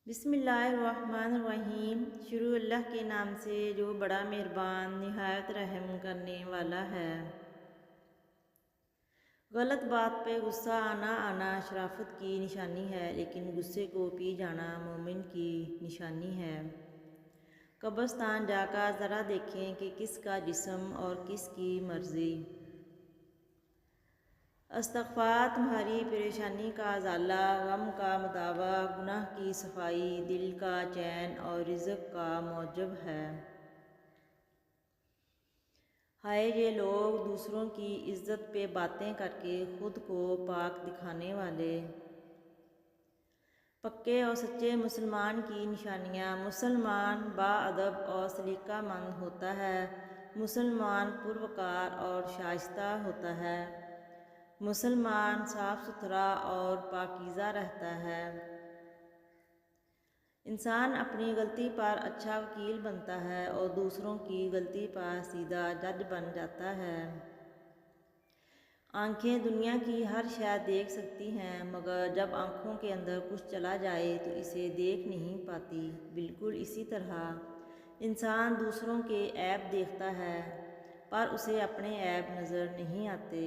बिस्मिल्लाहिर्रहमानिर्रहीम। शुरू अल्लाह के नाम से जो बड़ा मेहरबान निहायत रहम करने वाला है। गलत बात पे गुस्सा आना शराफत की निशानी है, लेकिन गुस्से को पी जाना मोमिन की निशानी है। कब्रिस्तान जाकर ज़रा देखें कि किसका जिस्म और किसकी मर्ज़ी। इस्तग़फ़ार तुम्हारी परेशानी का ज़ाला, गम का मुदावा, गुनाह की सफाई, दिल का चैन और रिज़्क़ का मौजब है। हाय ये लोग दूसरों की इज़्ज़त पे बातें करके ख़ुद को पाक दिखाने वाले। पक्के और सच्चे मुसलमान की निशानियाँ। मुसलमान बाअदब और सलीकामंद होता है। मुसलमान पुरवकार और शाइस्ता होता है। मुसलमान साफ़ सुथरा और पाकीज़ा रहता है। इंसान अपनी गलती पर अच्छा वकील बनता है और दूसरों की गलती पर सीधा जज बन जाता है। आँखें दुनिया की हर शय देख सकती हैं, मगर जब आँखों के अंदर कुछ चला जाए तो इसे देख नहीं पाती। बिल्कुल इसी तरह इंसान दूसरों के ऐब देखता है, पर उसे अपने ऐब नज़र नहीं आते।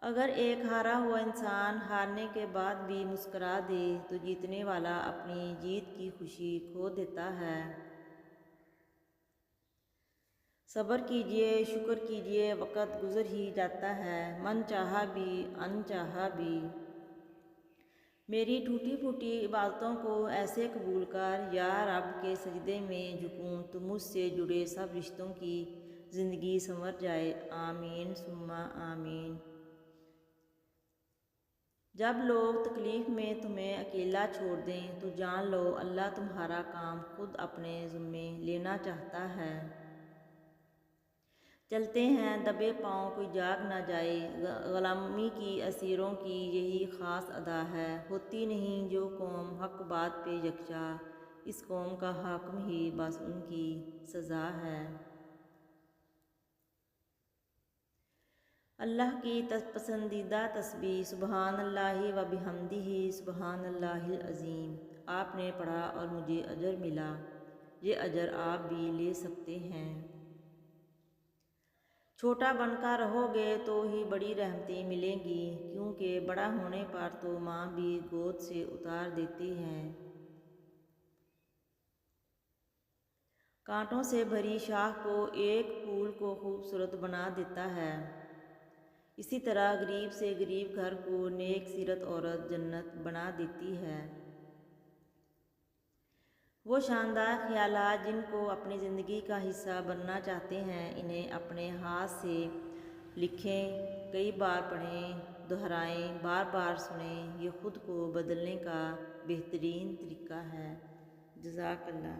अगर एक हारा हुआ इंसान हारने के बाद भी मुस्करा दे तो जीतने वाला अपनी जीत की खुशी खो देता है। सब्र कीजिए, शुक्र कीजिए, वक़्त गुज़र ही जाता है, मन चाहा भी अनचाहा भी। मेरी टूटी फूटी इबादतों को ऐसे कबूल कर, या रब के सजदे में झुकूं तो मुझसे जुड़े सब रिश्तों की ज़िंदगी संवर जाए। आमीन सुम्मा आमीन। जब लोग तकलीफ़ में तुम्हें अकेला छोड़ दें तो जान लो अल्लाह तुम्हारा काम खुद अपने ज़िम्मे लेना चाहता है। चलते हैं दबे पाँव कोई जाग ना जाए, ग़ुलामी की असीरों की यही ख़ास अदा है। होती नहीं जो कौम हक़ बात पे यकजा, इस कौम का हाकिम ही बस उनकी सज़ा है। अल्लाह की पसंदीदा तस्बीह सुबहानल्लाहि व बिहम्दिही सुबहानल्लाहिल अज़ीम। आपने पढ़ा और मुझे अजर मिला, ये अजर आप भी ले सकते हैं। छोटा बनकर रहोगे तो ही बड़ी रहमतें मिलेंगी, क्योंकि बड़ा होने पर तो माँ भी गोद से उतार देती हैं। कांटों से भरी शाख को एक फूल को खूबसूरत बना देता है। इसी तरह गरीब से गरीब घर को नेक सीरत औरत जन्नत बना देती है। वो शानदार ख्यालात जिनको अपनी ज़िंदगी का हिस्सा बनना चाहते हैं, इन्हें अपने हाथ से लिखें, कई बार पढ़ें, दोहराएं, बार बार सुनें। ये ख़ुद को बदलने का बेहतरीन तरीका है। जज़ाकल्लाह।